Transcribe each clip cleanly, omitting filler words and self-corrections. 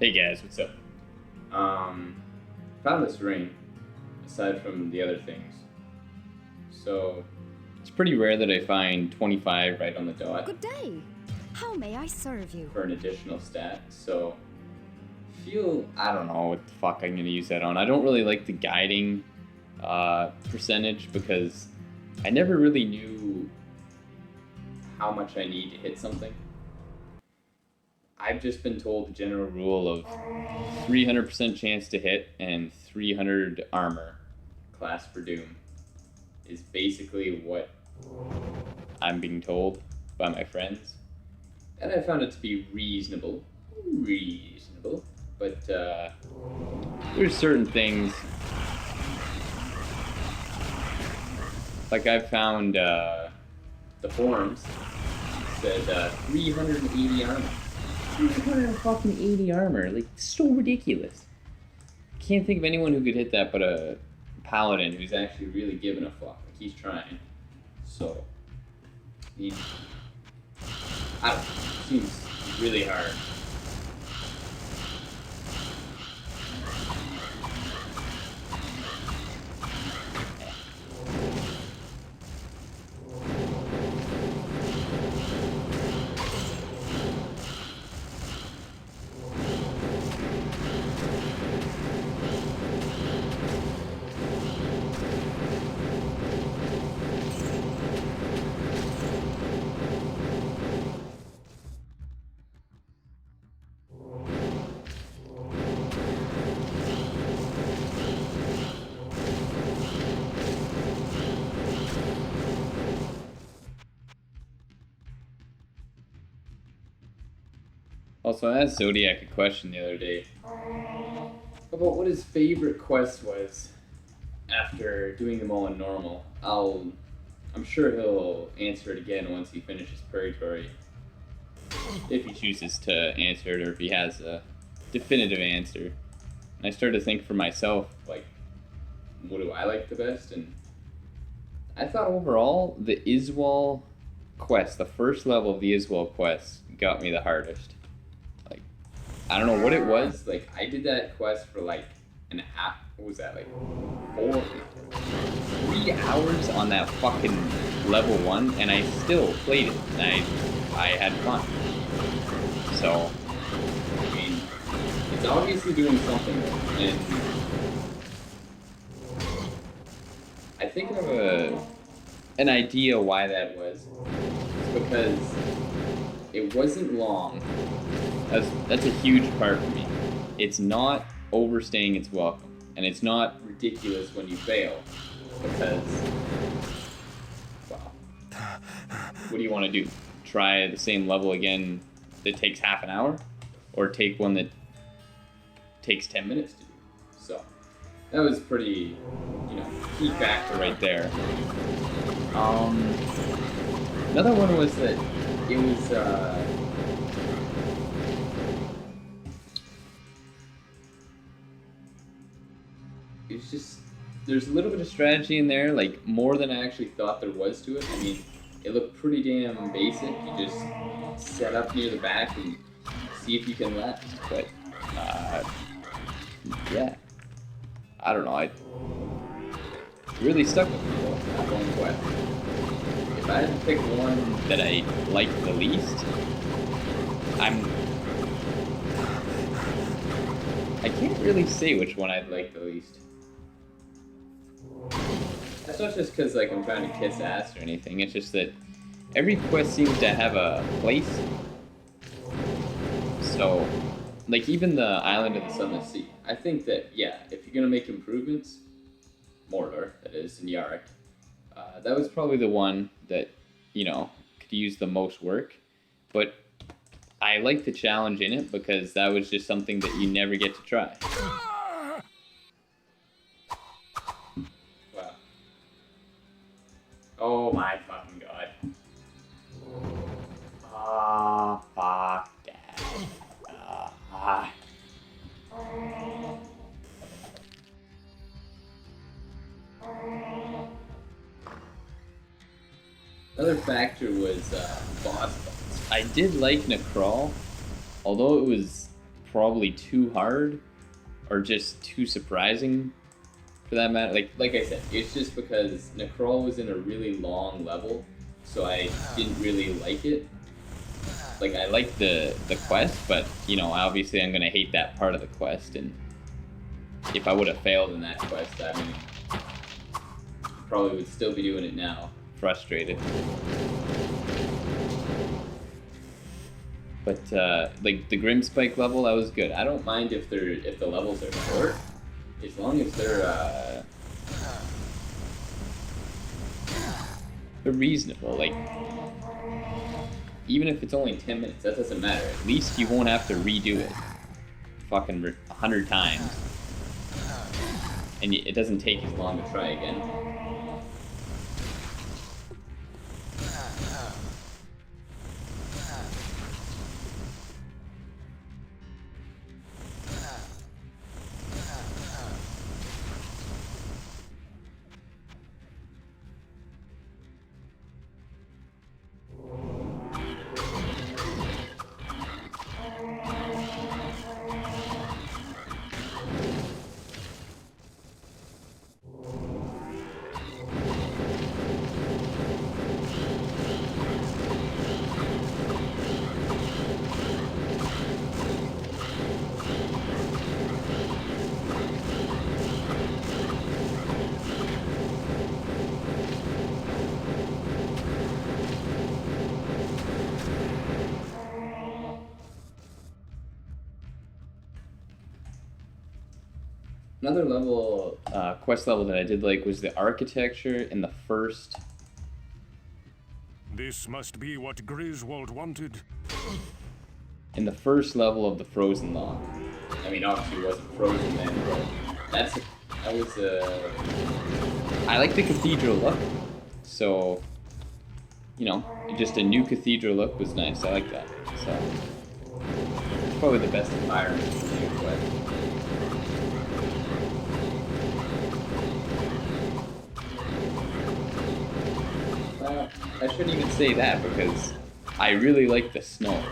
Hey guys, what's up? Found this ring, aside from the other things. So, it's pretty rare that I find 25 right on the dot Good day. How may I serve you? for an additional stat, so I don't know what the fuck I'm gonna use that on. I don't really like the guiding percentage because I never really knew how much I need to hit something. I've just been told the general rule of 300% chance to hit and 300 armor class for Doom is basically what I'm being told by my friends. And I found it to be reasonable, but there's certain things, like I've found the forums said 380 armor. 380 armor, like, so ridiculous. Can't think of anyone who could hit that but a paladin who's actually really giving a fuck. Like, he's trying. So, I don't know, it seems really hard. Also, I asked Zodiac a question the other day about what his favorite quest was after doing them all in normal. I'm sure he'll answer it again once he finishes Purgatory. If he chooses to answer it or if he has a definitive answer. And I started to think for myself, like, what do I like the best? And I thought overall, the Iswal quest, the first level of the Iswal quest, got me the hardest. I don't know what it was. Like, I did that quest for like an hour. What was that? Like 3 hours on that fucking level 1, and I still played it. And I had fun. So, I mean, it's obviously doing something. And I think I have an idea why that was. It's because it wasn't long. That's a huge part for me. It's not overstaying its welcome, and it's not ridiculous when you fail, because, well, what do you want to do? Try the same level again that takes half an hour, or take one that takes 10 minutes to do? So, that was pretty, key factor right there. Another one was that it was, it's just, there's a little bit of strategy in there, like more than I actually thought there was to it. I mean, it looked pretty damn basic. You just set up near the back and see if you can left. But, yeah. I don't know, it really stuck with me though, that one quest. If I had to pick one that I liked the least, I can't really say which one I'd like the least. That's not just because like I'm trying to kiss ass or anything. It's just that every quest seems to have a place. So, like even the Island of the Sunless Sea. I think that, yeah, if you're gonna make improvements, Mordor, that is, in Yarrick, that was probably the one that, could use the most work. But I like the challenge in it because that was just something that you never get to try. Wow. Oh my fucking god. Ah, fuck that. Another factor was boss fights. I did like Necrawl, although it was probably too hard or just too surprising for that matter. Like I said, it's just because Necrol was in a really long level, so I didn't really like it. Like, I liked the quest, but, you know, obviously I'm gonna hate that part of the quest, and if I would have failed in that quest, I mean, probably would still be doing it now. Frustrated. But, like, the Grimspike level, that was good. I don't mind if the levels are short, as long as they're reasonable. Like, even if it's only 10 minutes, that doesn't matter. At least you won't have to redo it fucking 100 times. And it doesn't take as long to try again. Another level, quest level that I did like was the architecture in the first. This must be what Griswold wanted. In the first level of the Frozen Lock. I mean, obviously it wasn't frozen then, but I like the cathedral look, so, you know, just a new cathedral look was nice. I like that. So, it's probably the best environment for the new quest. I shouldn't even say that because I really like the snow.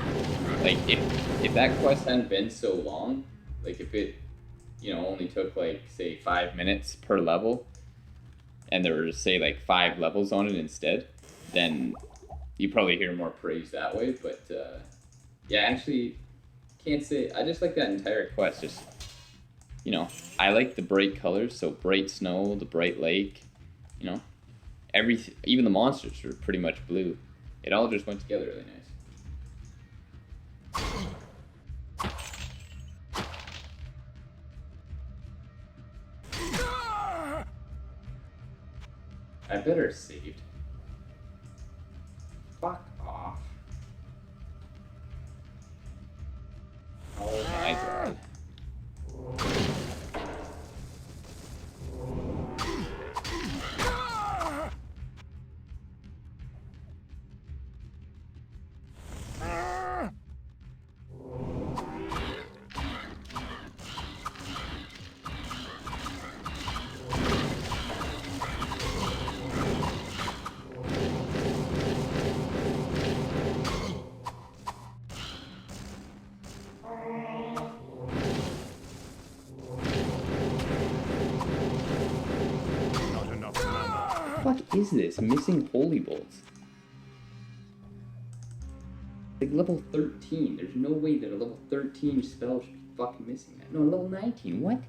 Like, if that quest hadn't been so long, like if it, you know, only took like, say, 5 minutes per level, and there were, say, like 5 levels on it instead, then you probably hear more praise that way. But yeah, actually, can't say, I just like that entire quest. Just, you know, I like the bright colors, so bright snow, the bright lake, you know. Even the monsters were pretty much blue. It all just went together really nice. I better have saved. Fuck off. Oh my god. What the fuck is this? Missing holy bolts. Like level 13. There's no way that a level 13 spell should be fucking missing that. No, level 19. What?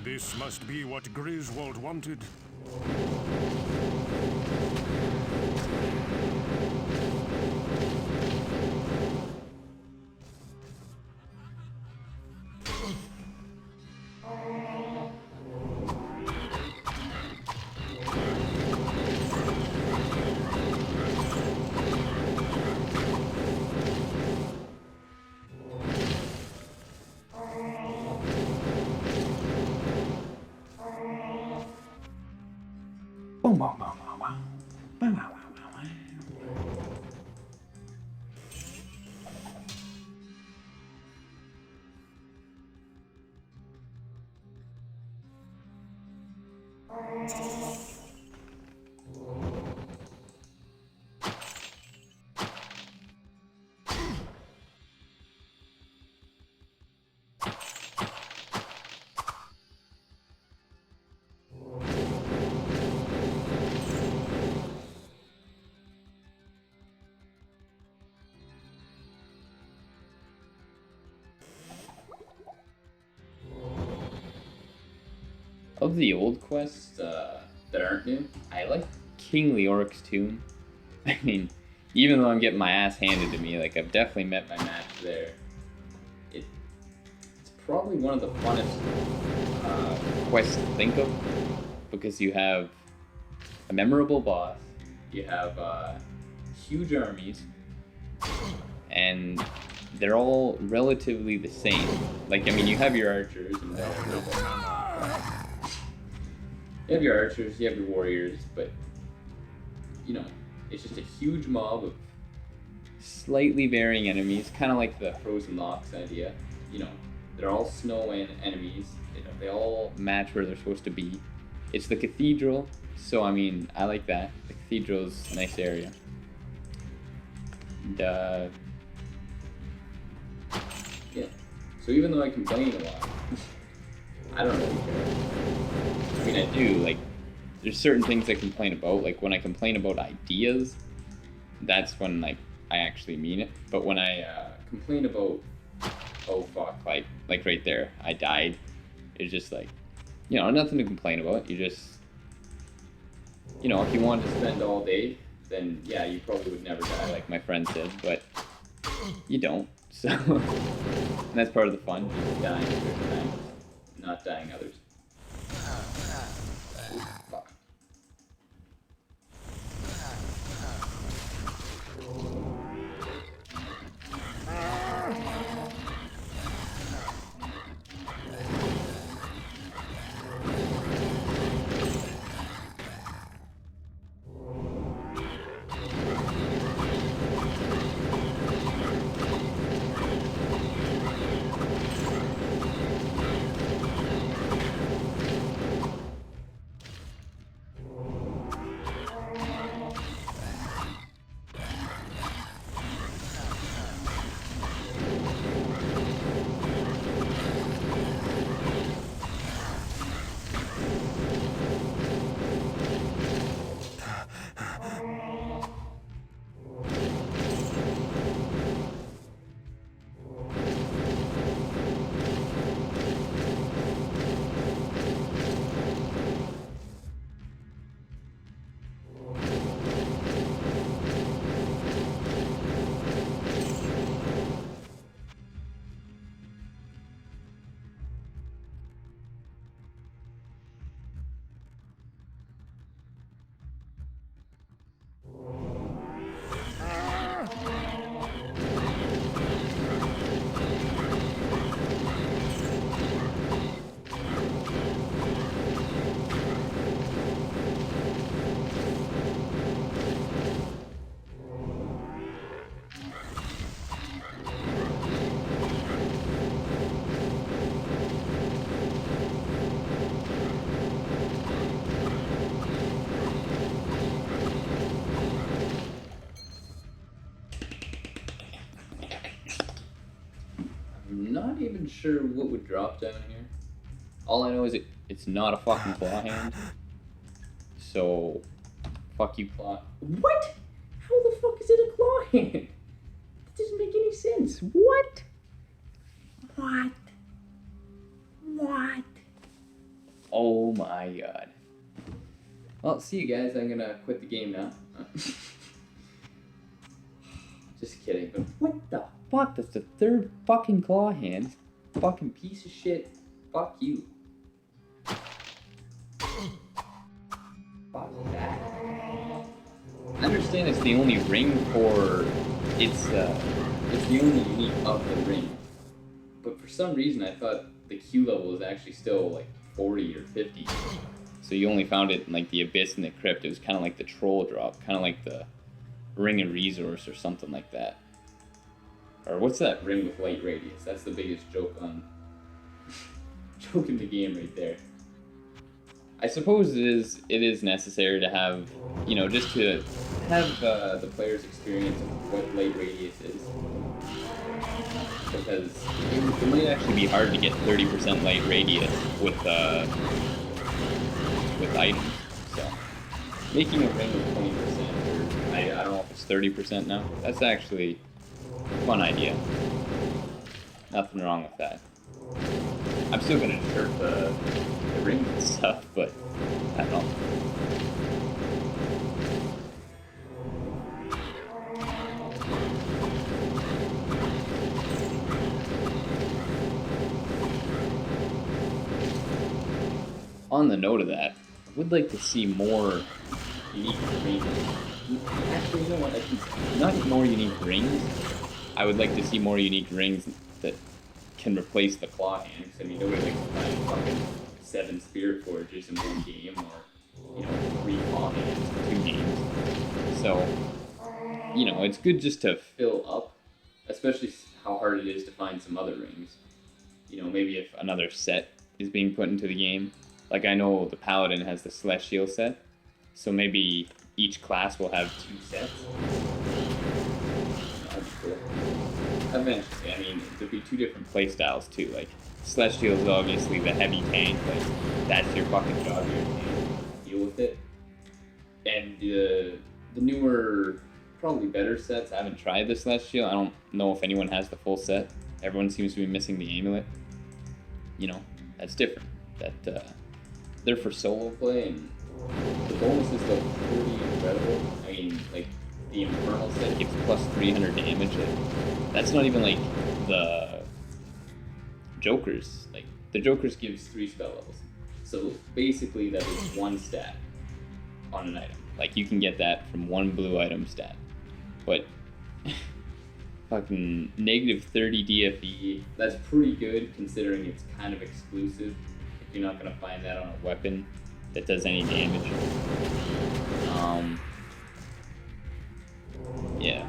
This must be what Griswold wanted. Of the old quests that aren't new, I like King Leoric's Tomb. I mean, even though I'm getting my ass handed to me, like I've definitely met my match there. It's probably one of the funnest quests to think of because you have a memorable boss, you have huge armies, and they're all relatively the same. Like, I mean, you have your archers and you have your archers, you have your warriors, but you know, it's just a huge mob of slightly varying enemies, kind of like the Frozen Locks idea. You know, they're all snow enemies. You know, they all match where they're supposed to be. It's the cathedral, so I mean, I like that. The cathedral's a nice area. And, yeah. So even though I complain a lot, I don't really care. I mean, I do, like, there's certain things I complain about. Like, when I complain about ideas, that's when, like, I actually mean it. But when I complain about, oh, fuck, like right there, I died, it's just, like, you know, nothing to complain about. You just, you know, if you wanted to spend all day, then, yeah, you probably would never die, like my friend said, but you don't. So, and that's part of the fun, just dying certain times, not dying others. Fuck. Not even sure what would drop down here. All I know is it's not a fucking claw hand. So, fuck you, claw. What? How the fuck is it a claw hand? That doesn't make any sense. What? What? What? Oh my god. Well, see you guys. I'm gonna quit the game now. Just kidding. But what the fuck? That's the third fucking claw hand. Fucking piece of shit. Fuck you. Fuck that. I understand it's the only ring for it's the only unique of the ring. But for some reason I thought the Q level was actually still like 40 or 50. So you only found it in like the Abyss and the Crypt. It was kinda like the troll drop, kinda like the Ring of Resource or something like that. Or what's that ring with light radius? That's the biggest joke on joke in the game right there. I suppose it is necessary to have, you know, just to have the player's experience of what light radius is, because it might actually be hard to get 30% light radius with items. So making a ring of 20%, or I don't know if it's 30% now. That's actually a fun idea. Nothing wrong with that. I'm still gonna chirp the rings and stuff, but I don't know. On the note of that, I would like to see more unique rings. Actually, you know what? I think not more unique rings. I would like to see more unique rings that can replace the claw hands. I mean, nobody likes to find fucking 7 spirit forges in one game, or, you know, 3 claw hands in 2 games. So, you know, it's good just to fill up, especially how hard it is to find some other rings. You know, maybe if another set is being put into the game. Like, I know the Paladin has the Celestial set, so maybe each class will have 2 sets. That'd be cool. Eventually, I mean, there'd be 2 different playstyles too. Like, Celestial is obviously the heavy tank, like, that's your fucking job, your tank. Deal with it. And the newer, probably better sets, I haven't tried the Celestial. I don't know if anyone has the full set. Everyone seems to be missing the amulet. You know, that's different. That, they're for solo play, and the bonuses look pretty incredible. I mean, like, the Infernal set gives plus 300 damage. Like, that's not even like the Joker's. Like, the Joker's gives 3 spell levels. So basically that is 1 stat on an item. Like, you can get that from 1 blue item stat. But fucking negative 30 DFE, that's pretty good considering it's kind of exclusive. You're not gonna find that on a weapon that does any damage. Yeah.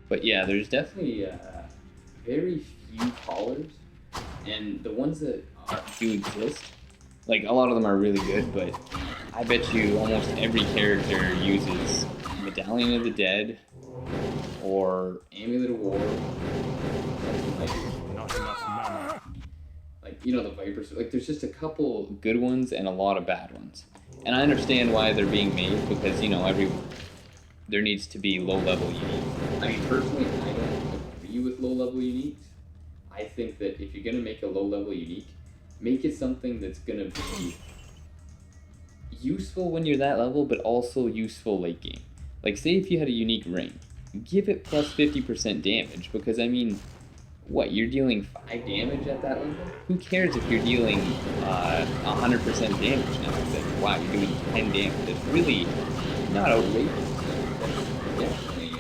But yeah, there's definitely very few callers, and the ones that do exist, like, a lot of them are really good, but I bet you almost every character uses Medallion of the Dead or Amulet of War, something like that. Not enough mana. Like, you know, the Vipers. Like, there's just a couple good ones and a lot of bad ones. And I understand why they're being made, because, you know, there needs to be low-level uniques. I mean, personally, I don't agree with low-level uniques. I think that if you're going to make a low-level unique, make it something that's going to be useful when you're that level, but also useful late game. Like, say if you had a unique ring, give it plus 50% damage, because, I mean, what, you're dealing 5 damage at that level? Who cares if you're dealing 100% damage now? It's like, wow, you're doing 10 damage. It's really not outrageous. That's definitely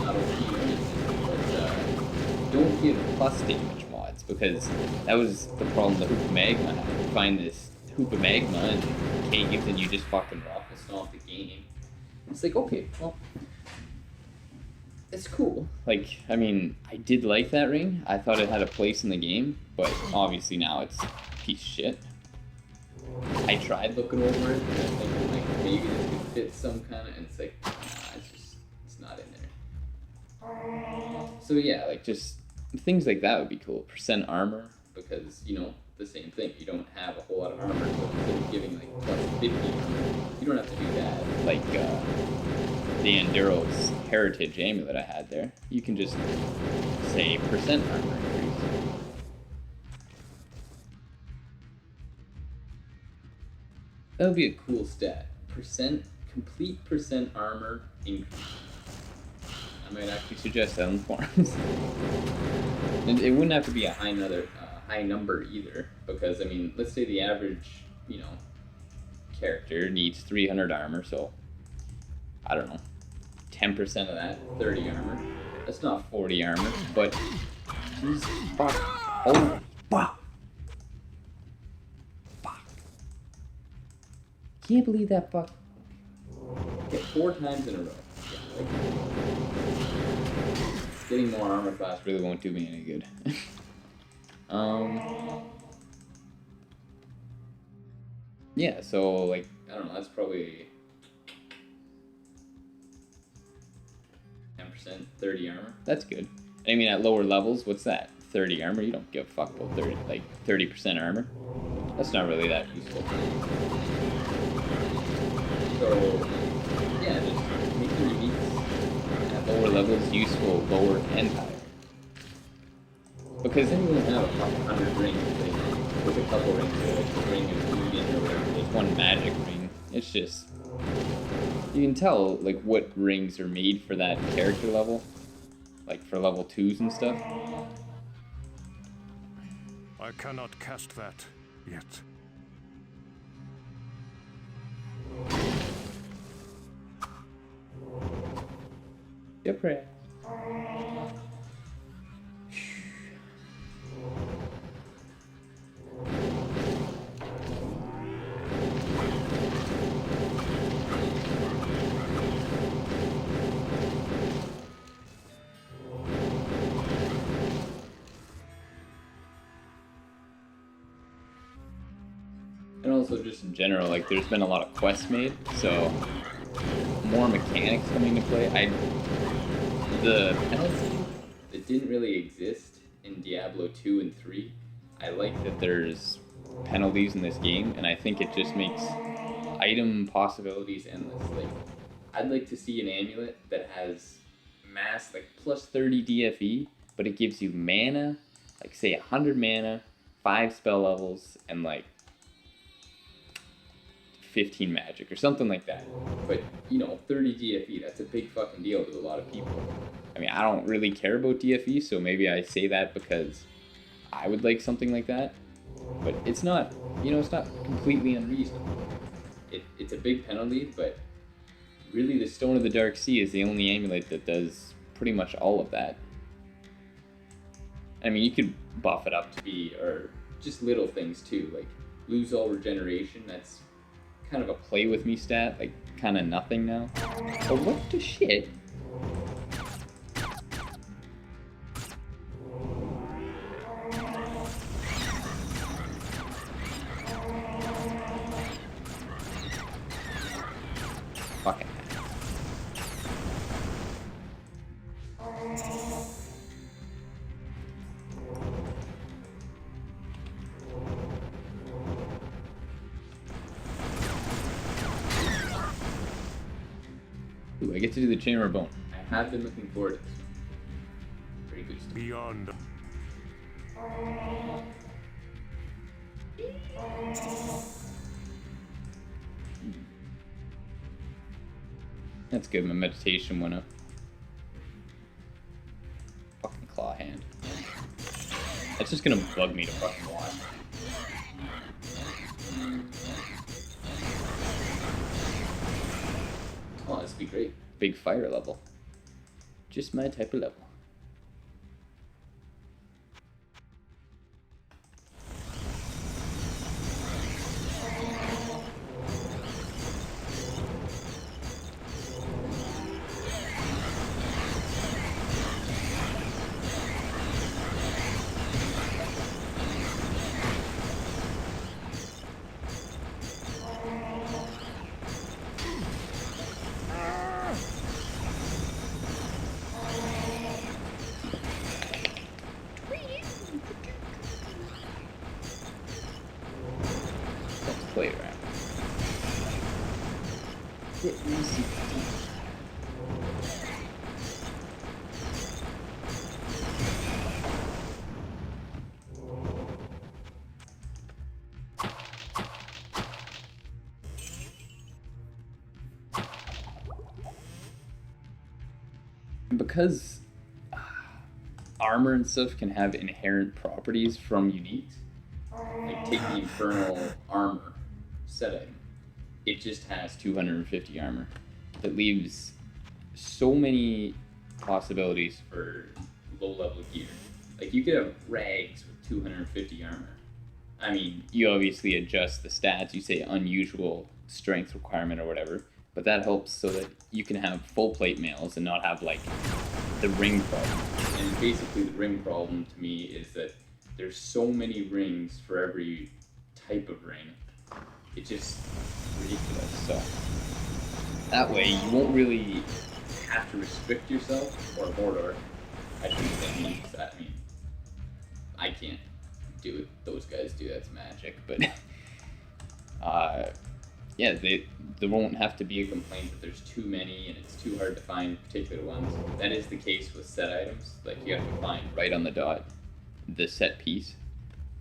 not OP or anything, but don't give plus damage mods, because that was the problem the Hoop of Magma had. You find this Hoop of Magma and caves and you just fucking raffle stomp the game. It's like, okay, well, it's cool. Like, I mean, I did like that ring. I thought it had a place in the game, but obviously now it's a piece of shit. I tried looking over it and I was thinking, like, maybe this could fit some kind of, and it's like, nah, it's not in there. So yeah, like, just things like that would be cool. Percent armor, because, you know, the same thing. You don't have a whole lot of armor, so instead of giving, like, plus 50 armor, you don't have to do that. Like, the Enduro's Heritage Amulet I had there. You can just say percent armor increase. That would be a cool stat. Complete percent armor increase. I might actually suggest that on the forums. And it wouldn't have to be a high number either, because, I mean, let's say the average, you know, character needs 300 armor, so I don't know, 10% of that, 30 armor. That's not 40 armor, but Jesus fuck. Oh, fuck. Fuck. can't believe that fuck. Hit 4 times in a row. Like, getting more armor class really won't do me any good. Yeah, so like I don't know, that's probably 10%, 30 armor. That's good. I mean, at lower levels, what's that? 30 armor? You don't give a fuck about 30% armor. That's not really that useful. So, yeah, just making uniques at lower levels useful, lower and higher. Because then you won't have a couple 100 rings, like, with a couple rings, like a ring of Lugian or whatever. There's one magic ring. It's just, you can tell, like, what rings are made for that character level. Like, for level 2s and stuff. I cannot cast that yet. Yep, right. And also just in general, like there's been a lot of quests made, so more mechanics coming into play. The penalty that didn't really exist in Diablo 2 and 3. I like that there's penalties in this game, and I think it just makes item possibilities endless. Like, I'd like to see an amulet that has mass, like plus 30 DFE, but it gives you mana, like say 100 mana, 5 spell levels, and like 15 magic or something like that. But, you know, 30 DFE, that's a big fucking deal to a lot of people. I mean, I don't really care about DFE, so maybe I say that because I would like something like that. But it's not, you know, it's not completely unreasonable. It's a big penalty, but really the Stone of the Dark Sea is the only amulet that does pretty much all of that. I mean, you could buff it up to be, or just little things too, like lose all regeneration, that's kind of a play with me stat, like kind of nothing now. But what the shit? Fucking. Ooh, I get to do the Chamber of Bone. I have been looking forward to this. Pretty good stuff. Beyond. That's good, my meditation went up. Fucking claw hand. That's just gonna bug me to fucking watch. Oh, this would be great. Big fire level. Just my type of level. Play around. Get easy. And because armor and stuff can have inherent properties from uniques, like take the Infernal Armor set item. It just has 250 armor. That leaves so many possibilities for low level gear. Like you could have rags with 250 armor. I mean, you obviously adjust the stats. You say unusual strength requirement or whatever, but that helps so that you can have full plate males and not have like the ring problem. And basically the ring problem to me is that there's so many rings for every type of ring. It's just ridiculous. So that way you won't really have to restrict yourself, or Mordor. I shouldn't say me, because I mean, I can't do what those guys do, that's magic, but yeah, there won't have to be a complaint that there's too many and it's too hard to find particular ones. That is the case with set items, like you have to find right on the dot the set piece.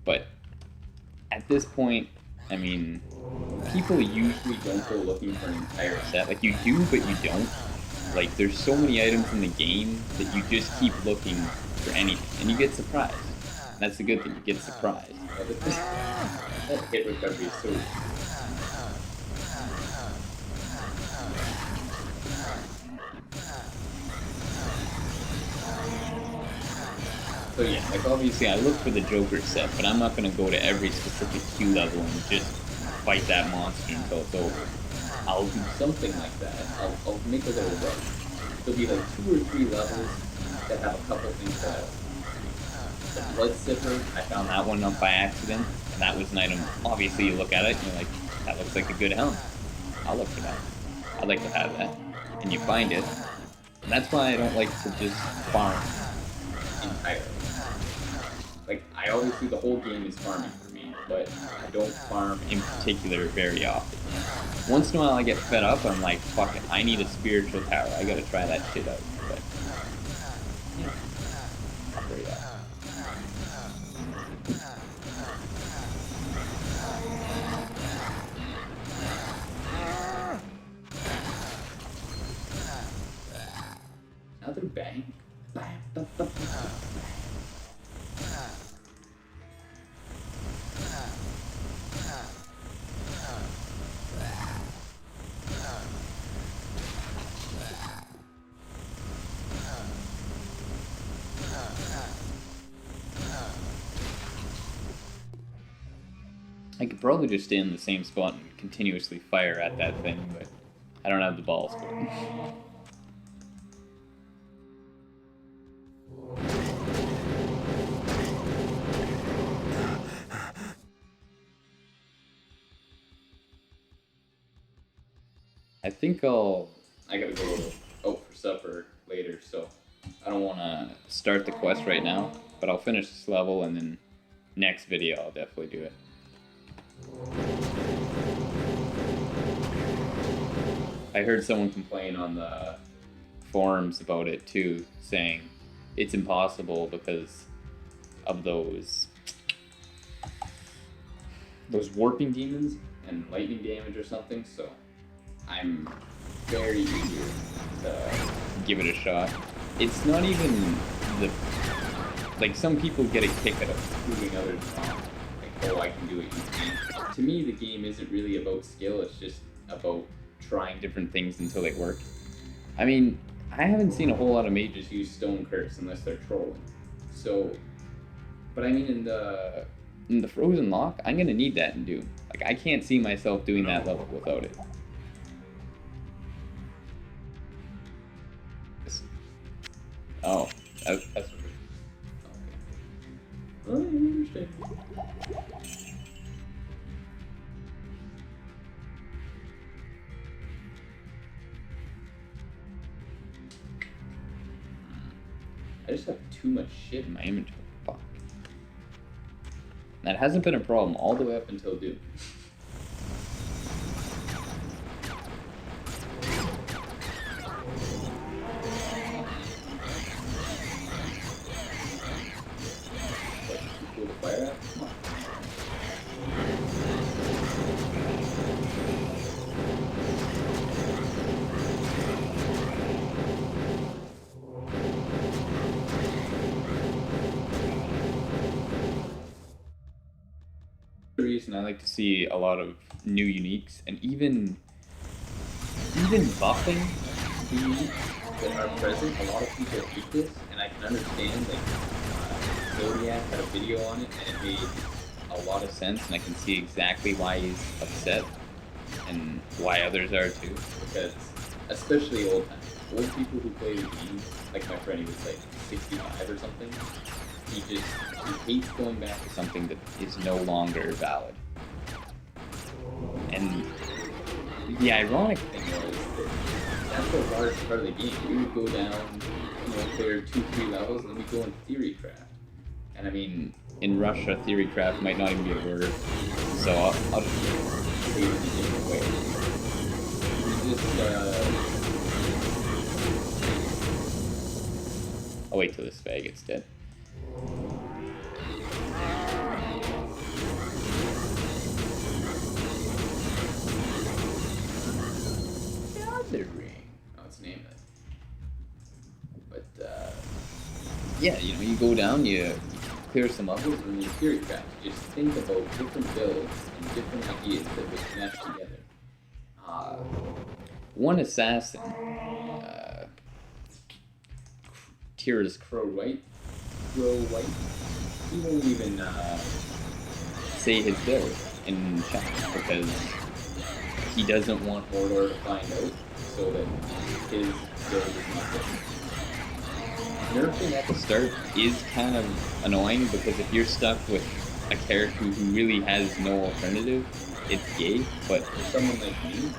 But at this point, I mean, people usually don't go looking for an entire set. Like you do, but you don't. Like there's so many items in the game that you just keep looking for anything, and you get surprised. That's the good thing, you get surprised. That hit recovery is so... So yeah, like obviously I look for the Joker set, but I'm not going to go to every specific Q level and just fight that monster until it's over. I'll do something like that. I'll make a little run. There'll be like 2 or 3 levels that have a couple things that the Blood Sipper, I found that one up by accident, and that was an item. Obviously you look at it and you're like, that looks like a good helm. I'll look for that. I'd like to have that. And you find it. And that's why I don't like to just farm entirely. Like, I obviously the whole game is farming for me, but I don't farm in particular very often. Once in a while I get fed up, I'm like, fuck it, I need a spiritual tower, I gotta try that shit out. But, yeah, I'll figure it out. Another bang. I could probably just stay in the same spot and continuously fire at that thing, but I don't have the balls for it. I think I gotta go out for supper later, so I don't want to start the quest right now, but I'll finish this level and then next video I'll definitely do it. I heard someone complain on the forums about it too, saying it's impossible because of those warping demons and lightning damage or something, so I'm very eager to give it a shot. It's not even like some people get a kick out of proving others wrong. Like, oh, I can do it, you can't. To me, the game isn't really about skill, it's just about trying different things until they work. I mean, I haven't seen a whole lot of mages use Stone Curse unless they're trolling. So, but I mean, in the Frozen Lock, I'm gonna need that in Doom. Like, I can't see myself doing that level without it. Oh, that's what it is. Okay. I understand. I just have too much shit in my inventory. Fuck. That hasn't been a problem all the way up until Doom. Fire out? Come on. The reason I like to see a lot of new uniques and even buffing the uniques that are present. A lot of people hate this, and I can understand. Like, Zodiac had a video on it, and it made a lot of sense, and I can see exactly why he's upset. and why others are too. Because especially old people who play the game, like my friend, he was like 65 or something. He hates going back to something that is no longer valid. And the ironic thing was that that's a large part of the game. We would go down, clear 2-3 levels, and then we go into theory craft. And I mean, in Russia, theory craft might not even be a word, so I'll just say it in a different way. We just, I'll wait till this fagot's dead. Ring. Oh, it's nameless. But yeah, you go down, you clear some levels, and you theory craft. You just think about different builds and different ideas that would mesh together. One assassin, Tyr's Crow White, he won't even say his build in chat because he doesn't want Mordor to find out, so that his build is not good. Nerfing at the start is kind of annoying because if you're stuck with a character who really has no alternative, it's gay. But for someone like me,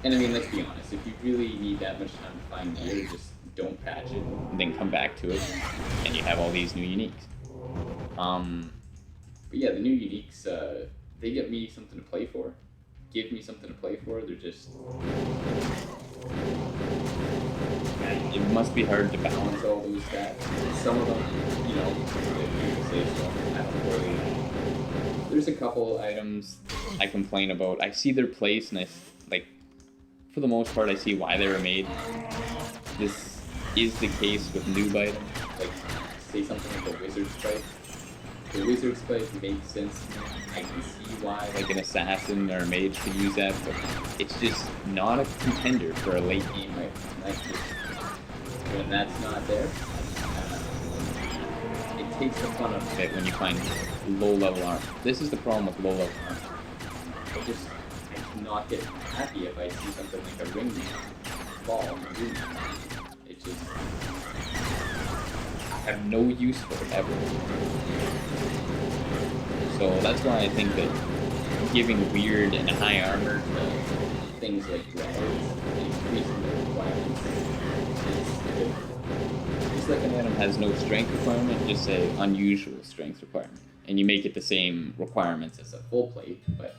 and I mean, let's be honest, if you really need that much time to find gear, just don't patch it, and then come back to it, and you have all these new uniques. But yeah, the new uniques, they get me something to play for. Give me something to play for. They're just... Man, it must be hard to balance all those stats. Some of them, if you say so, I don't really... There's a couple items I complain about. I see their place, and for the most part, I see why they were made. This is the case with noob items. Like, say something like the Wizard Spike. The Wizard Spike makes sense to me. I can see why, like, an assassin or a mage could use that, but it's just not a contender for a late game item. When that's not there, it takes the fun out of it when you find low level armor. This is the problem with low level armor. I cannot get happy if I see something like a ring fall in the room. It just... I have no use for it ever. So that's why I think that giving weird and high armor to things like rags and increasing the requirements is good. Just like an item has no strength requirement, just say unusual strength requirement. And you make it the same requirements as a full plate, but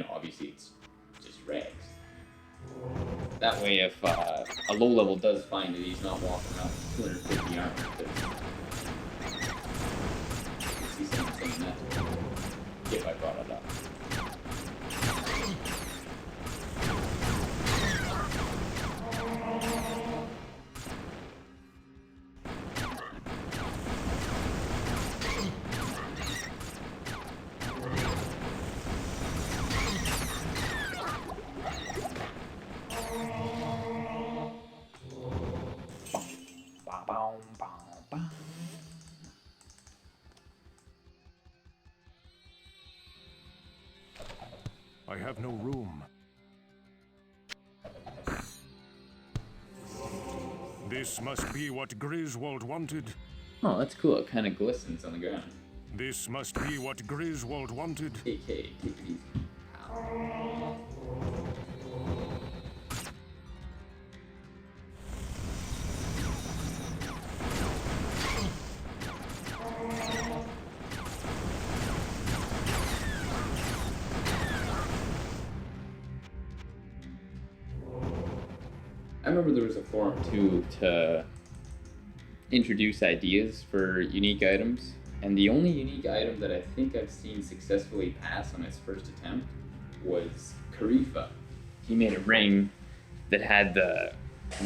obviously it's just rags. That way, if a low level does find it, he's not walking around with 250 armor. See something saying that, if I brought it up. I have no room. This must be what Griswold wanted. Oh, that's cool. It kind of glistens on the ground. This must be what Griswold wanted. AK, take it easy. Ow. I remember there was a forum too to introduce ideas for unique items, and the only unique item that I think I've seen successfully pass on its first attempt was Karifa. He made a ring that had the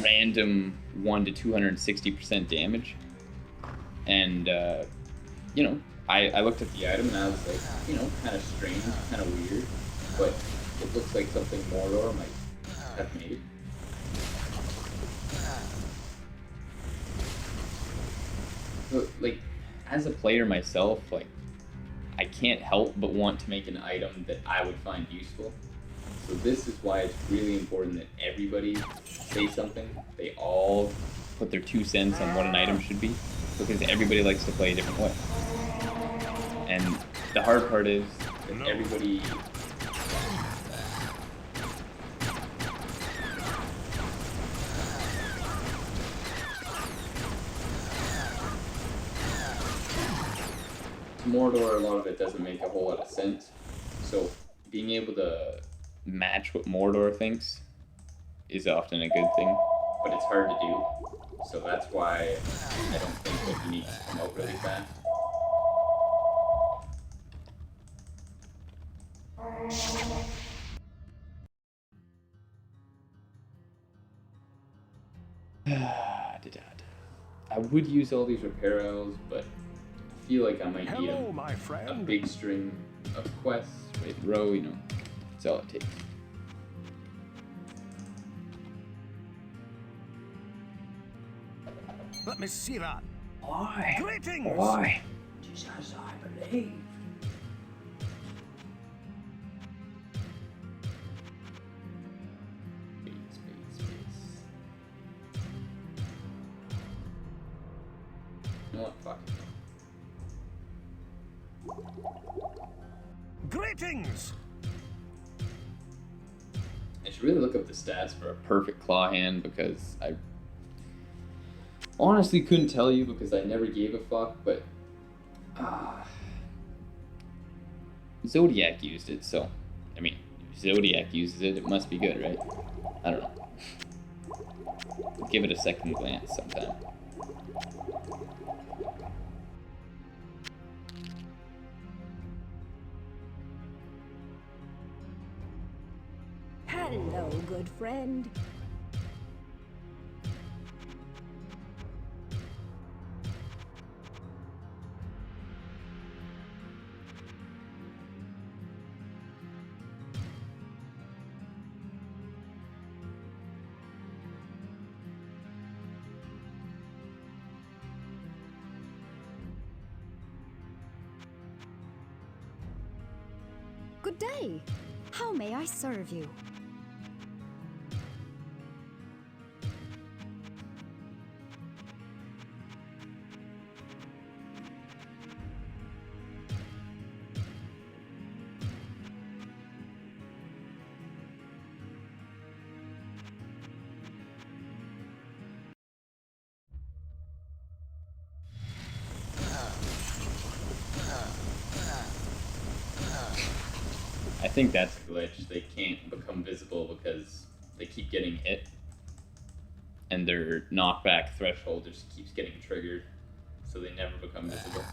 random 1 to 260% damage, and I looked at the item and I was like, kind of strange, kind of weird, but it looks like something Mordor might have made. So, as a player myself, I can't help but want to make an item that I would find useful. So this is why it's really important that everybody say something. They all put their 2 cents on what an item should be, because everybody likes to play a different way. And the hard part is that everybody... Mordor, a lot of it doesn't make a whole lot of sense. So being able to match what Mordor thinks is often a good thing, but it's hard to do. So that's why I don't think that you need to come out really fast. I would use all these repair isles, but I feel like I might need a big string of quests, right in a row, you know. That's all it takes. Let me see that. Why? Greetings! Why? Just as I believed. Space. You know what? Fuck it. Greetings! I should really look up the stats for a perfect claw hand, because I honestly couldn't tell you because I never gave a fuck, but Zodiac used it, so I mean, if Zodiac uses it, it must be good, right? I don't know. Give it a second glance sometime. Hello, good friend. Good day. How may I serve you? I think that's a glitch. They can't become visible because they keep getting hit, and their knockback threshold just keeps getting triggered, so they never become visible.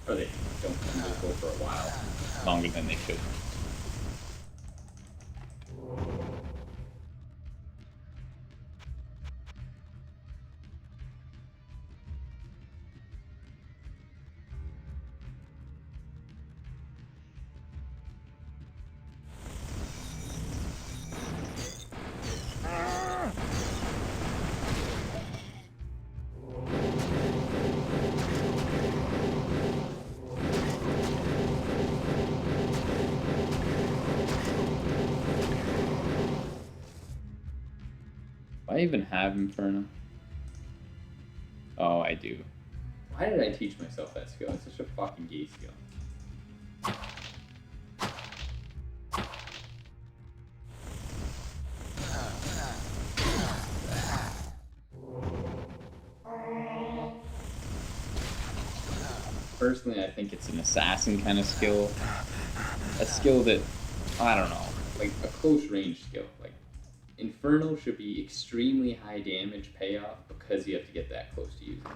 Or they don't become visible for a while, longer than they should. Do I even have Inferno? Oh, I do. Why did I teach myself that skill? It's such a fucking gay skill. Personally, I think it's an assassin kind of skill. A skill that, I don't know, like a close range skill. Like, Inferno should be extremely high damage payoff because you have to get that close to using it.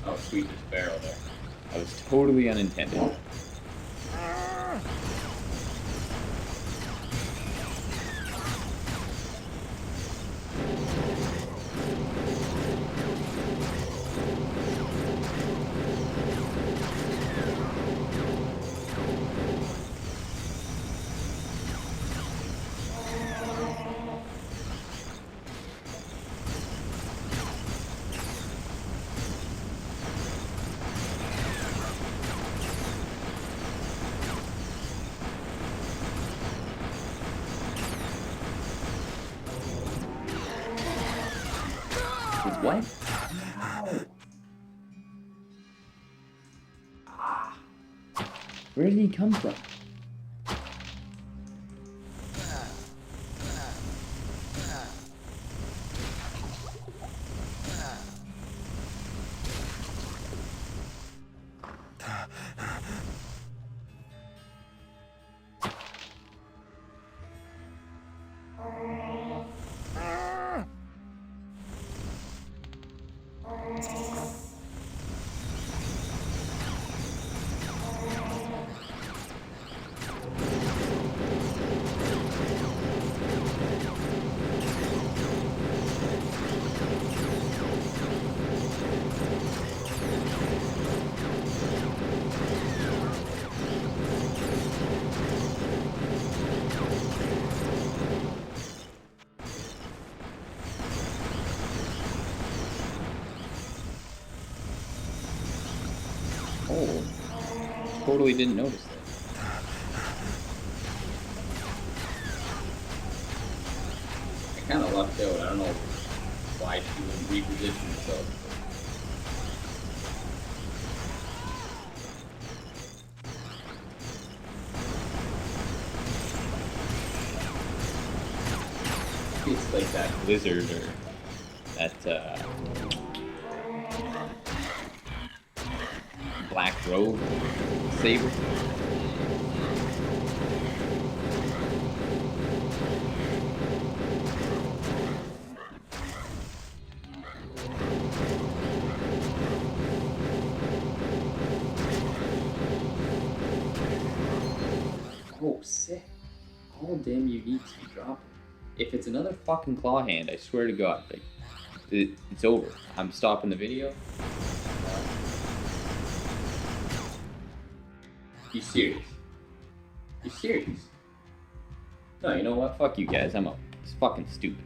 Oh, sweet, there's a barrel there. That was totally unintended. What? Ow. Ah. Where did he come from? Oh, totally didn't notice that. I kind of lucked out. I don't know why she wouldn't reposition herself. It's like that lizard or that black robe saber. Oh, sick. All damn uniques you drop. If it's another fucking claw hand, I swear to God, like, it's over. I'm stopping the video. You serious? You serious? No, you know what? Fuck you guys. I'm up. It's fucking stupid.